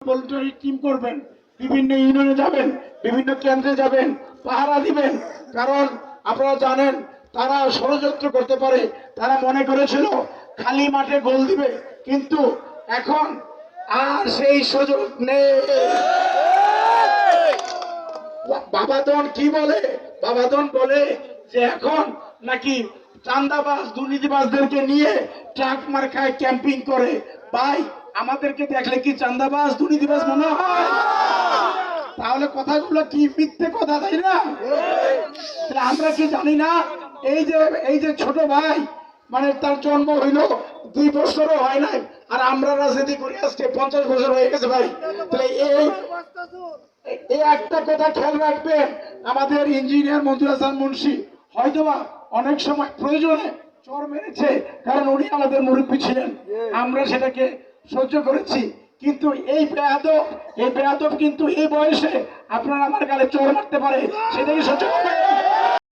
Voluntary team করবেন, বিভিন্ন ইউনিয়নে যাবেন, বিভিন্ন কেন্দ্রে যাবেন, পাহারা দিবেন। কারণ আপনারা জানেন তারা ষড়যন্ত্র করতে পারে। তারা মনে করেছিল খালি মাঠে গোল দিবে, কিন্তু এখন আর সেই সুযোগ নেই। বাবাদন কি বলে? বাবাদন বলে যে এখন নাকি চাঁদাবাজ দুর্নীতিবাজদেরকে নিয়ে ট্রাক মার্কায় ক্যাম্পিং করে। ভাই, আমাদেরকে দেখলে কি চাঁদাবাজ দুর্নীতিবাজ মনে হয়? তাহলে কথাগুলো কি মিথ্যে কথা, তাই না? আমরা কি জানি না এই যে ছোট ভাই, মানে তার জন্ম হইল 2 বছরও হয় নাই, আর আমরা রাজনীতি করি আজকে 50 বছর হয়ে গেছে ভাই। তাহলে এই একটা কথা খেয়াল রাখবেন, আমাদের ইঞ্জিনিয়ার মঞ্জুর হাসান মুন্সি হয়তোবা অনেক সময় প্রয়োজনে চর মেরেছে, কারণ উনি আমাদের মুরব্বী ছিলেন, আমরা সেটাকে সহ্য করেছি। কিন্তু এই বেয়াদব কিন্তু এই বয়সে আপনারা আমার গালে চর মারতে পারে, সেটাকে সহ্য করবেন?